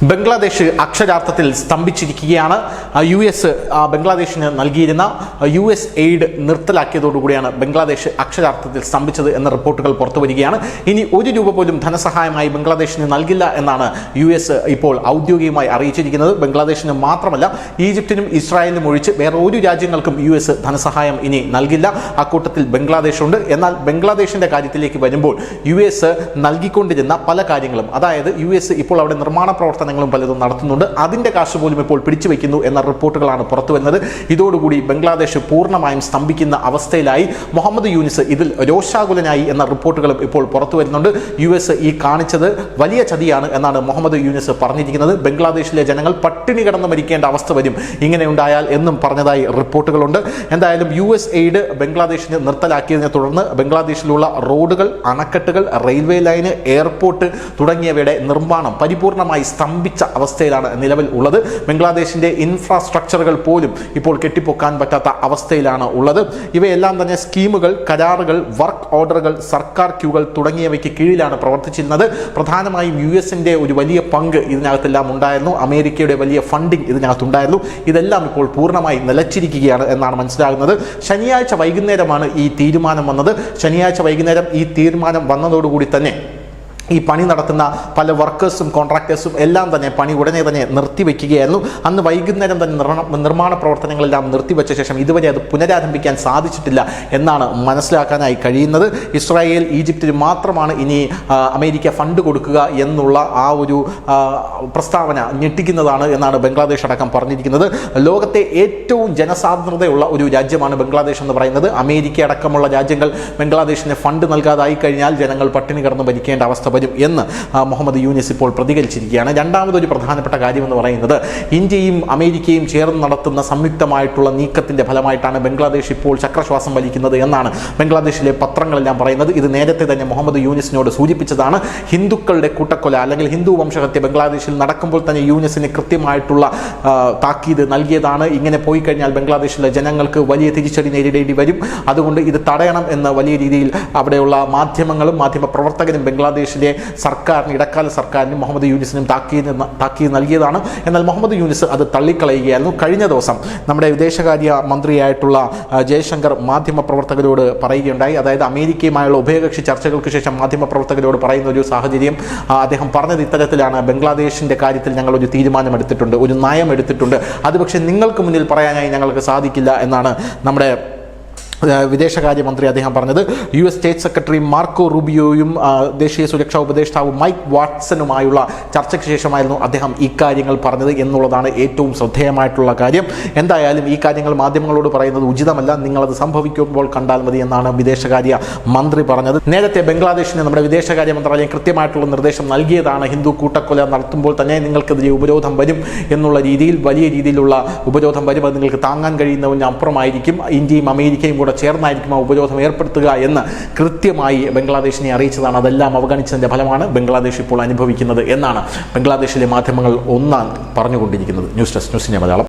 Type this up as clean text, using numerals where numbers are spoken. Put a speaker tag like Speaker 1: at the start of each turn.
Speaker 1: ബംഗ്ലാദേശ് അക്ഷരാർത്ഥത്തിൽ സ്തംഭിച്ചിരിക്കുകയാണ്. US ബംഗ്ലാദേശിന് നൽകിയിരുന്ന US aid നിർത്തലാക്കിയതോടുകൂടിയാണ് Bangladesh അക്ഷരാർത്ഥത്തിൽ സ്തംഭിച്ചത് എന്ന റിപ്പോർട്ടുകൾ പുറത്തു വരികയാണ്. ഇനി ₹1 പോലും ധനസഹായമായി ബംഗ്ലാദേശിന് നൽകില്ല എന്നാണ് US ഇപ്പോൾ ഔദ്യോഗികമായി അറിയിച്ചിരിക്കുന്നത്. ബംഗ്ലാദേശിന് മാത്രമല്ല, ഈജിപ്തിനും ഇസ്രായേലിനും ഒഴിച്ച് വേറെ ഒരു രാജ്യങ്ങൾക്കും US ധനസഹായം ഇനി നൽകില്ല. അക്കൂട്ടത്തിൽ ബംഗ്ലാദേശുണ്ട്. എന്നാൽ ബംഗ്ലാദേശിന്റെ കാര്യത്തിലേക്ക് വരുമ്പോൾ US നൽകിക്കൊണ്ടിരുന്ന പല കാര്യങ്ങളും, അതായത് US ഇപ്പോൾ അവിടെ നിർമ്മാണ പ്രവർത്തനങ്ങളും പലതും നടത്തുന്നുണ്ട്. അതിന്റെ കാശ് പോലും ഇപ്പോൾ പിടിച്ചു വയ്ക്കുന്നു എന്ന റിപ്പോർട്ടുകളാണ് പുറത്തു വരുന്നത്. ഇതോടുകൂടി ബംഗ്ലാദേശ് പൂർണ്ണമായും സ്തംഭിക്കുന്ന അവസ്ഥയിലായി. മുഹമ്മദ് യൂനിസ് ഇതിൽ രോഷാകുലനായി എന്ന റിപ്പോർട്ടുകളും ഇപ്പോൾ പുറത്തു വരുന്നുണ്ട്. US ഈ കാണിച്ചത് വലിയ ചതിയാണ് എന്നാണ് മുഹമ്മദ് യൂനിസ് പറഞ്ഞിരിക്കുന്നത്. ബംഗ്ലാദേശിലെ ജനങ്ങൾ പട്ടിണി കിടന്ന് മരിക്കേണ്ട അവസ്ഥ വരും ഇങ്ങനെ ഉണ്ടായാൽ എന്നും പറഞ്ഞതായി റിപ്പോർട്ടുകളുണ്ട്. എന്തായാലും US എയ്ഡ് ബംഗ്ലാദേശിന് നിർത്തലാക്കിയതിനെ തുടർന്ന് ബംഗ്ലാദേശിലുള്ള റോഡുകൾ, അണക്കെട്ടുകൾ, റെയിൽവേ ലൈന്, എയർപോർട്ട് തുടങ്ങിയവയുടെ നിർമ്മാണം പരിപൂർണമായി സ്തംഭിച്ച അവസ്ഥയിലാണ് നിലവിൽ ഉള്ളത്. ബംഗ്ലാദേശിന്റെ ഇൻഫ്രാസ്ട്രക്ചറുകൾ പോലും ഇപ്പോൾ കെട്ടിപ്പൊക്കാൻ പറ്റാത്ത അവസ്ഥയിലാണ് ഉള്ളത്. ഇവയെല്ലാം തന്നെ സ്കീമുകൾ, കരാറുകൾ, വർക്ക് ഓർഡറുകൾ, സർക്കാർ ക്യൂകൾ തുടങ്ങിയവയ്ക്ക് കീഴിലാണ് പ്രവർത്തിച്ചിരുന്നത്. പ്രധാനമായും US-ന്റെ ഒരു വലിയ പങ്ക് ഇതിനകത്തെല്ലാം ഉണ്ടായിരുന്നു. അമേരിക്കയുടെ വലിയ ഫണ്ടിങ് ഇതിനകത്തുണ്ടായിരുന്നു. ഇതെല്ലാം ഇപ്പോൾ പൂർണ്ണമായി നിലച്ചിരിക്കുകയാണ് എന്നാണ് മനസ്സിലാകുന്നത്. ശനിയാഴ്ച വൈകുന്നേരമാണ് ഈ തീരുമാനം വന്നത്. ശനിയാഴ്ച വൈകുന്നേരം ഈ തീരുമാനം വന്നതോടുകൂടി തന്നെ ഈ പണി നടത്തുന്ന പല വർക്കേഴ്സും കോൺട്രാക്ടേഴ്സും എല്ലാം തന്നെ പണി ഉടനെ തന്നെ നിർത്തിവെക്കുകയായിരുന്നു. അന്ന് വൈകുന്നേരം തന്നെ നിർമ്മാണ പ്രവർത്തനങ്ങളെല്ലാം നിർത്തിവെച്ച ശേഷം ഇതുവരെ അത് പുനരാരംഭിക്കാൻ സാധിച്ചിട്ടില്ല എന്നാണ് മനസ്സിലാക്കാനായി കഴിയുന്നത്. ഇസ്രായേൽ, ഈജിപ്തിന് മാത്രമാണ് ഇനി അമേരിക്ക ഫണ്ട് കൊടുക്കുക എന്നുള്ള ആ ഒരു പ്രസ്താവന ഞെട്ടിക്കുന്നതാണ് എന്നാണ് ബംഗ്ലാദേശ് അടക്കം പറഞ്ഞിരിക്കുന്നത്. ലോകത്തെ ഏറ്റവും ജനസാന്ദ്രതയുള്ള ഒരു രാജ്യമാണ് ബംഗ്ലാദേശ് എന്ന് പറയുന്നത്. അമേരിക്ക അടക്കമുള്ള രാജ്യങ്ങൾ ബംഗ്ലാദേശിന് ഫണ്ട് നൽകാതായി കഴിഞ്ഞാൽ ജനങ്ങൾ പട്ടിണി കിടന്ന് ഭരിക്കേണ്ട അവസ്ഥ വരും എന്ന് മുഹമ്മദ് യൂനിസ് ഇപ്പോൾ പ്രതികരിച്ചിരിക്കുകയാണ്. രണ്ടാമതൊരു പ്രധാനപ്പെട്ട കാര്യമെന്ന് പറയുന്നത്, ഇന്ത്യയും അമേരിക്കയും ചേർന്ന് നടത്തുന്ന സംയുക്തമായിട്ടുള്ള നീക്കത്തിന്റെ ഫലമായിട്ടാണ് ബംഗ്ലാദേശ് ഇപ്പോൾ ചക്രശ്വാസം വലിക്കുന്നത് എന്നാണ് ബംഗ്ലാദേശിലെ പത്രങ്ങളെല്ലാം പറയുന്നത്. ഇത് നേരത്തെ തന്നെ മുഹമ്മദ് യൂനിസിനോട് സൂചിപ്പിച്ചതാണ്. ഹിന്ദുക്കളുടെ കൂട്ടക്കൊല അല്ലെങ്കിൽ ഹിന്ദു വംശഹത്യ ബംഗ്ലാദേശിൽ നടക്കുമ്പോൾ തന്നെ യൂനിസിന് കൃത്യമായിട്ടുള്ള താക്കീത് നൽകിയതാണ്. ഇങ്ങനെ പോയി കഴിഞ്ഞാൽ ബംഗ്ലാദേശിലെ ജനങ്ങൾക്ക് വലിയ തിരിച്ചടി നേരിടേണ്ടി വരും. അതുകൊണ്ട് ഇത് തടയണം എന്ന് വലിയ രീതിയിൽ അവിടെയുള്ള മാധ്യമങ്ങളും മാധ്യമ പ്രവർത്തകരും ബംഗ്ലാദേശിലെ സർക്കാരിന്, ഇടക്കാല സർക്കാരിനും മുഹമ്മദ് യൂനിസിനും താക്കീത് നൽകിയതാണ്. എന്നാൽ മുഹമ്മദ് യൂനിസ് അത് തള്ളിക്കളയുകയായിരുന്നു. കഴിഞ്ഞ ദിവസം നമ്മുടെ വിദേശകാര്യ മന്ത്രിയായിട്ടുള്ള ജയശങ്കർ മാധ്യമ പ്രവർത്തകരോട് പറയുകയുണ്ടായി. അതായത് അമേരിക്കയുമായുള്ള ഉഭയകക്ഷി ചർച്ചകൾക്ക് ശേഷം മാധ്യമ പ്രവർത്തകരോട് പറയുന്ന ഒരു സാഹചര്യം അദ്ദേഹം പറഞ്ഞത് ഇത്തരത്തിലാണ്: ബംഗ്ലാദേശിന്റെ കാര്യത്തിൽ ഞങ്ങൾ ഒരു തീരുമാനമെടുത്തിട്ടുണ്ട്, ഒരു നയം എടുത്തിട്ടുണ്ട്. അത് പക്ഷേ നിങ്ങൾക്ക് മുന്നിൽ പറയാനായി ഞങ്ങൾക്ക് സാധിക്കില്ല എന്നാണ് നമ്മുടെ വിദേശകാര്യമന്ത്രി അദ്ദേഹം പറഞ്ഞത്. US സ്റ്റേറ്റ് സെക്രട്ടറി മാർക്കോ റൂബിയോയും ദേശീയ സുരക്ഷാ ഉപദേഷ്ടാവ് മൈക്ക് വാട്സണുമായുള്ള ചർച്ചയ്ക്ക് ശേഷമായിരുന്നു അദ്ദേഹം ഇക്കാര്യങ്ങൾ പറഞ്ഞത് എന്നുള്ളതാണ് ഏറ്റവും ശ്രദ്ധേയമായിട്ടുള്ള കാര്യം. എന്തായാലും ഈ കാര്യങ്ങൾ മാധ്യമങ്ങളോട് പറയുന്നത് ഉചിതമല്ല, നിങ്ങളത് സംഭവിക്കുമ്പോൾ കണ്ടാൽ മതി എന്നാണ് വിദേശകാര്യ മന്ത്രി പറഞ്ഞത്. നേരത്തെ ബംഗ്ലാദേശിന് നമ്മുടെ വിദേശകാര്യ മന്ത്രാലയം കൃത്യമായിട്ടുള്ള നിർദ്ദേശം നൽകിയതാണ്. ഹിന്ദു കൂട്ടക്കൊല നടത്തുമ്പോൾ തന്നെ നിങ്ങൾക്കെതിരെ ഉപരോധം വരും എന്നുള്ള രീതിയിൽ, വലിയ രീതിയിലുള്ള ഉപരോധം വരും. അത് നിങ്ങൾക്ക് താങ്ങാൻ കഴിയുന്നതിന് അപ്പുറമായിരിക്കും. ഇന്ത്യയും അമേരിക്കയും ചേർന്നായിരിക്കും ആ ഉപരോധം ഏർപ്പെടുത്തുക എന്ന് കൃത്യമായി ബംഗ്ലാദേശിനെ അറിയിച്ചതാണ്. അതെല്ലാം അവഗണിച്ചതിന്റെ ഫലമാണ് ബംഗ്ലാദേശ് ഇപ്പോൾ അനുഭവിക്കുന്നത് എന്നാണ് ബംഗ്ലാദേശിലെ മാധ്യമങ്ങൾ ഒന്നാം പറഞ്ഞുകൊണ്ടിരിക്കുന്നത്. News desk, news India Malayalam.